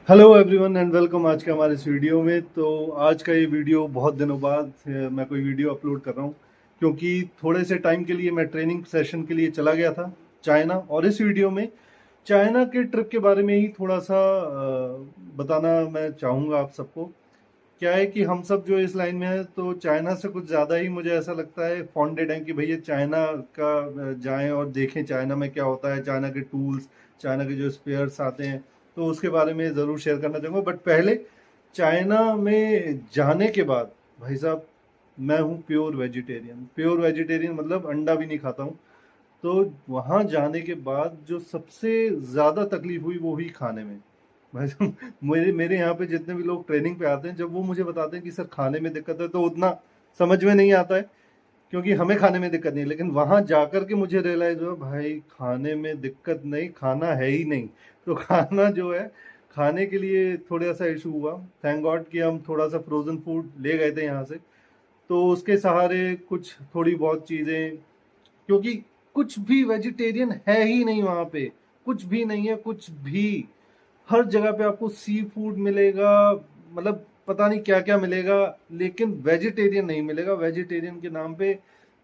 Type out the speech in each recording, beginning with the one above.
Hello everyone and welcome आज के हमारे इस वीडियो में। तो आज का ये वीडियो बहुत दिनों बाद मैं कोई वीडियो अपलोड कर रहा हूँ, क्योंकि थोड़े से टाइम के लिए मैं ट्रेनिंग सेशन के लिए चला गया था चाइना। और इस वीडियो में चाइना के ट्रिप के बारे में ही थोड़ा सा बताना मैं चाहूँगा आप सबको। क्या है कि हम सब जो इस लाइन में है तो चाइना से कुछ ज़्यादा ही मुझे ऐसा लगता है फॉन्डेड है कि भैया चाइना का जाएं और देखें चाइना में क्या होता है, चाइना के टूल्स, चाइना के जो स्पेयर्स आते हैं, तो उसके बारे में ज़रूर शेयर करना चाहूँगा। बट पहले चाइना में जाने के बाद भाई साहब, मैं हूँ प्योर वेजिटेरियन। प्योर वेजिटेरियन मतलब अंडा भी नहीं खाता हूँ। तो वहाँ जाने के बाद जो सबसे ज़्यादा तकलीफ हुई वो हुई खाने में। भाई साहब, मेरे मेरे यहाँ पे जितने भी लोग ट्रेनिंग पे आते हैं, जब वो मुझे बताते हैं कि सर खाने में दिक्कत है, तो उतना समझ में नहीं आता है, क्योंकि हमें खाने में दिक्कत नहीं है। लेकिन वहाँ जाकर के मुझे रियलाइज़ हुआ भाई खाने में दिक्कत नहीं, खाना है ही नहीं। तो खाना जो है, खाने के लिए थोड़ा सा इशू हुआ। थैंक गॉड कि हम थोड़ा सा फ्रोज़न फूड ले गए थे यहाँ से, तो उसके सहारे कुछ थोड़ी बहुत चीज़ें, क्योंकि कुछ भी वेजिटेरियन है ही नहीं वहाँ पे। कुछ भी नहीं है, कुछ भी। हर जगह पे आपको सी फूड मिलेगा, मतलब पता नहीं क्या क्या मिलेगा, लेकिन वेजिटेरियन नहीं मिलेगा। वेजिटेरियन के नाम पे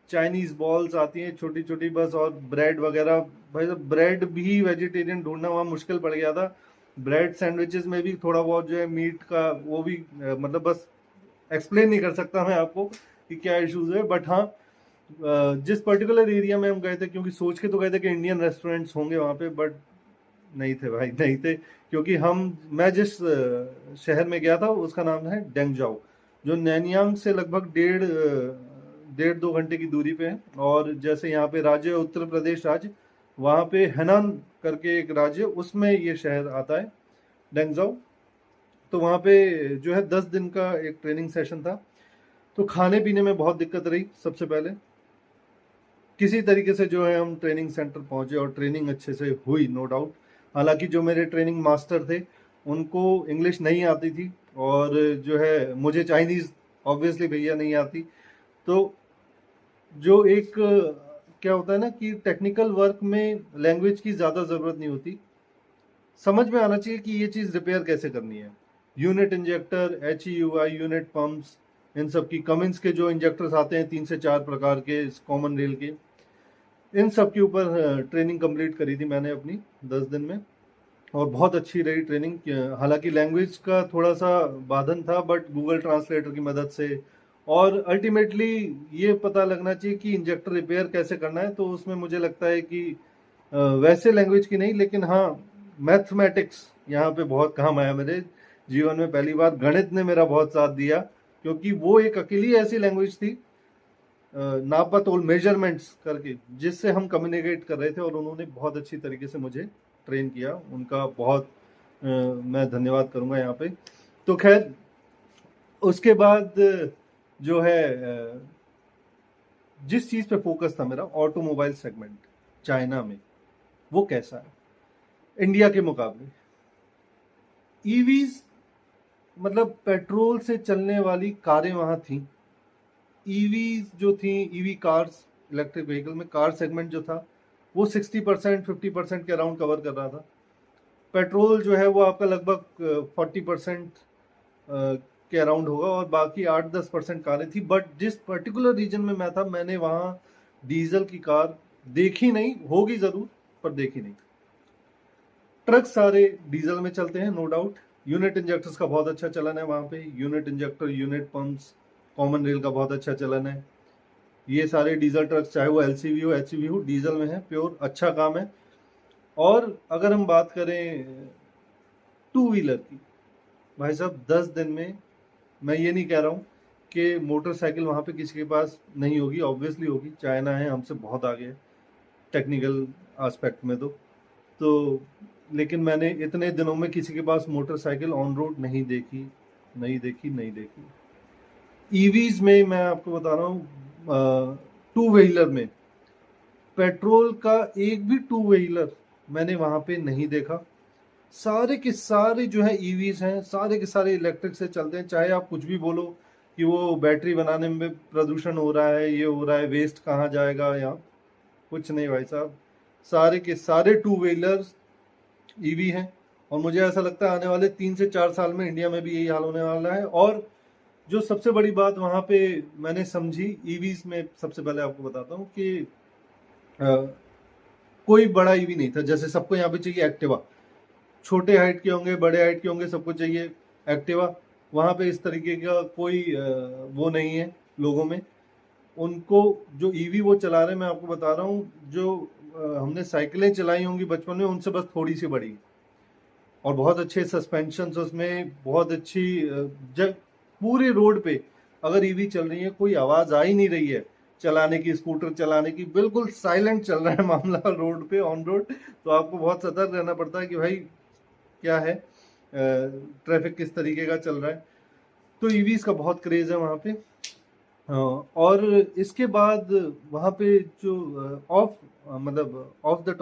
चाइनीज बॉल्स आती हैं छोटी छोटी बस, और ब्रेड वगैरह। भाई साहब, ब्रेड भी वेजिटेरियन ढूंढना वहाँ मुश्किल पड़ गया था। ब्रेड सैंडविचेस में भी थोड़ा बहुत जो है मीट का, वो भी मतलब बस एक्सप्लेन नहीं कर सकता मैं आपको कि क्या इश्यूज है। बट हाँ, जिस पर्टिकुलर एरिया में हम गए थे, क्योंकि सोच के तो गए थे कि इंडियन रेस्टोरेंट्स होंगे वहाँ पे, बट नहीं थे भाई, नहीं थे। क्योंकि मैं जिस शहर में गया था उसका नाम है डेंगजाओ, जो नैनियांग से लगभग डेढ़ दो घंटे की दूरी पे है। और जैसे यहाँ पे राज्य है उत्तर प्रदेश राज्य, वहाँ पे हेनान करके एक राज्य, उसमें ये शहर आता है डेंगजाओ। तो वहाँ पे जो है 10 दिन का एक ट्रेनिंग सेशन था। तो खाने पीने में बहुत दिक्कत रही। सबसे पहले किसी तरीके से जो है हम ट्रेनिंग सेंटर पहुंचे और ट्रेनिंग अच्छे से हुई, नो डाउट। हालांकि जो मेरे ट्रेनिंग मास्टर थे उनको इंग्लिश नहीं आती थी, और जो है मुझे चाइनीज ऑब्वियसली भैया नहीं आती। तो जो एक क्या होता है ना कि टेक्निकल वर्क में लैंग्वेज की ज़्यादा ज़रूरत नहीं होती। समझ में आना चाहिए कि ये चीज़ रिपेयर कैसे करनी है। Unit injector, HEUI unit pumps, इन सब की कमिंस के जो इंजेक्टर्स आते हैं 3 से 4 प्रकार के कॉमन रेल के, इन सब के ऊपर ट्रेनिंग कंप्लीट करी थी मैंने अपनी 10 दिन में। और बहुत अच्छी रही ट्रेनिंग। हालांकि लैंग्वेज का थोड़ा सा बाधन था, बट गूगल ट्रांसलेटर की मदद से, और अल्टीमेटली ये पता लगना चाहिए कि इंजेक्टर रिपेयर कैसे करना है। तो उसमें मुझे लगता है कि वैसे लैंग्वेज की नहीं, लेकिन हाँ, मैथमेटिक्स यहाँ पे बहुत काम आया मेरे जीवन में। पहली बार गणित ने मेरा बहुत साथ दिया, क्योंकि वो एक अकेली ऐसी लैंग्वेज थी, नापा तोल मेजरमेंट्स करके, जिससे हम कम्युनिकेट कर रहे थे। और उन्होंने बहुत अच्छी तरीके से मुझे ट्रेन किया, उनका बहुत मैं धन्यवाद करूंगा यहाँ पे। तो खैर, उसके बाद जो है जिस चीज़ पे फोकस था मेरा, ऑटोमोबाइल सेगमेंट चाइना में वो कैसा है इंडिया के मुकाबले। ईवीज मतलब पेट्रोल से चलने वाली कारें वहाँ थी। ईवी जो थी, ईवी कार्स, इलेक्ट्रिक व्हीकल में कार सेगमेंट जो था वो 60% 50% के अराउंड कवर कर रहा था। पेट्रोल जो है वो आपका लगभग 40% के अराउंड होगा, और बाकी 8-10% कारें थी। बट जिस पर्टिकुलर रीजन में मैं था, मैंने वहाँ डीजल की कार देखी नहीं, होगी ज़रूर पर देखी नहीं। ट्रक सारे डीजल में चलते हैं, नो डाउट। यूनिट इंजेक्टर्स का बहुत अच्छा चलन है वहाँ पे। Unit injector, unit pumps, common rail का बहुत अच्छा चलन है। ये सारे डीजल ट्रक, चाहे वो LCV हो HCV हो, डीजल में है, प्योर अच्छा काम है। और अगर हम बात करें टू व्हीलर की, भाई साहब 10 दिन में, मैं ये नहीं कह रहा हूँ कि मोटरसाइकिल वहाँ पे किसी के पास नहीं होगी, ऑब्वियसली होगी। चाइना है, हमसे बहुत आगे है टेक्निकल एस्पेक्ट में। तो लेकिन मैंने इतने दिनों में किसी के पास मोटरसाइकिल ऑन रोड नहीं देखी, नहीं देखी, नहीं देखी। ईवीज में मैं आपको बता रहा हूँ, टू व्हीलर में पेट्रोल का एक भी टू व्हीलर मैंने वहां पे नहीं देखा। सारे के सारे जो है ईवीज हैं, सारे के सारे इलेक्ट्रिक से चलते हैं। चाहे आप कुछ भी बोलो कि वो बैटरी बनाने में प्रदूषण हो रहा है, ये हो रहा है, वेस्ट कहाँ जाएगा, यहाँ कुछ नहीं भाई साहब। सारे के सारे टू व्हीलर ईवी हैं। और मुझे ऐसा लगता है आने वाले 3 से 4 साल में इंडिया में भी यही हाल होने वाला है। और जो सबसे बड़ी बात वहाँ पे मैंने समझी ईवीज में, सबसे पहले आपको बताता हूँ कि कोई बड़ा ईवी नहीं था। जैसे सबको यहाँ पे चाहिए एक्टिवा, छोटे हाइट के होंगे, बड़े हाइट के होंगे, सबको चाहिए एक्टिवा। वहाँ पे इस तरीके का कोई वो नहीं है लोगों में। उनको जो ईवी वो चला रहे हैं, मैं आपको बता रहा हूँ, जो हमने साइकिलें चलाई होंगी बचपन में उनसे बस थोड़ी सी बड़ी, और बहुत अच्छे सस्पेंशन उसमें, बहुत अच्छी जब पूरे रोड पे अगर ईवी चल रही है कोई आवाज आ ही नहीं रही है चलाने की, स्कूटर चलाने की, बिल्कुल साइलेंट चल रहा है मामला रोड पे, ऑन रोड, तो आपको बहुत सतर्क रहना पड़ता है कि भाई क्या है, ट्रैफिक किस तरीके का चल रहा है। तो ईवीज का बहुत क्रेज है वहाँ पे। और इसके बाद वहाँ पे जो ऑफ मतलब ऑफ द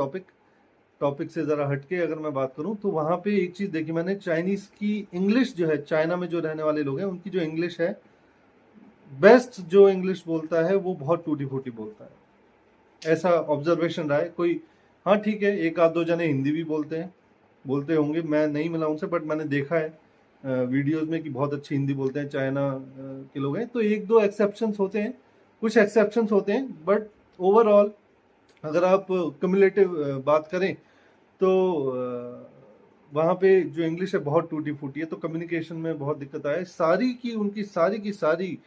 टॉपिक से ज़रा हटके अगर मैं बात करूं, तो वहाँ पे एक चीज़ देखी मैंने, चाइनीज़ की इंग्लिश जो है, चाइना में जो रहने वाले लोग हैं उनकी जो इंग्लिश है, बेस्ट जो इंग्लिश बोलता है वो बहुत टूटी फूटी बोलता है, ऐसा ऑब्जर्वेशन रहा है। कोई हाँ ठीक है, एक आध दो जने हिंदी भी बोलते होंगे, मैं नहीं मिला उनसे, बट मैंने देखा है वीडियोस में कि बहुत अच्छी हिंदी बोलते हैं चाइना के लोग हैं। तो एक दो एक्सेप्शंस होते हैं, कुछ एक्सेप्शंस होते हैं, बट ओवरऑल अगर आप क्युमुलेटिव बात करें तो वहाँ पे जो इंग्लिश है बहुत टूटी फूटी है, तो कम्युनिकेशन में बहुत दिक्कत आए। उनकी सारी की सारी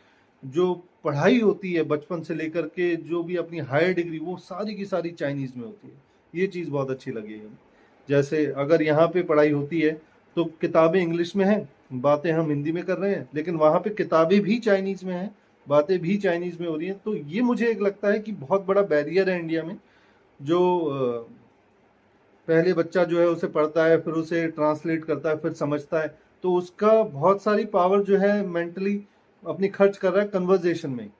जो पढ़ाई होती है बचपन से लेकर के जो भी अपनी हायर डिग्री, वो सारी की सारी चाइनीज़ में होती है। ये चीज़ बहुत अच्छी लगी है। जैसे अगर यहाँ पे पढ़ाई होती है तो किताबें इंग्लिश में हैं, बातें हम हिंदी में कर रहे हैं, लेकिन वहाँ पे किताबें भी चाइनीज़ में हैं, बातें भी चाइनीज़ में हो रही हैं। तो ये मुझे एक लगता है कि बहुत बड़ा बैरियर है इंडिया में, जो पहले बच्चा जो है उसे पढ़ता है, फिर उसे ट्रांसलेट करता है, फिर समझता है, तो उसका बहुत सारी पावर जो है मेंटली अपनी खर्च कर रहा है कन्वर्जेशन में,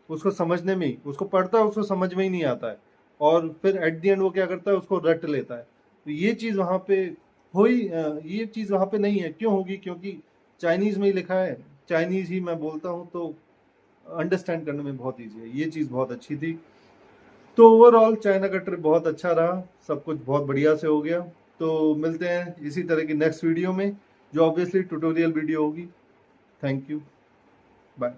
उसको समझने में ही। उसको पढ़ता है, उसको समझ में ही नहीं आता है, और फिर एट द एंड वो क्या करता है, उसको रट लेता है। तो ये चीज़ वहाँ पे ये चीज़ वहाँ पे नहीं है। क्यों होगी? क्योंकि चाइनीज़ में ही लिखा है, चाइनीज़ ही मैं बोलता हूँ, तो अंडरस्टैंड करने में बहुत ईजी है। ये चीज़ बहुत अच्छी थी। तो ओवरऑल चाइना का ट्रिप बहुत अच्छा रहा, सब कुछ बहुत बढ़िया से हो गया। तो मिलते हैं इसी तरह की नेक्स्ट वीडियो में, जो ऑब्वियसली ट्यूटोरियल वीडियो होगी। Thank you, bye.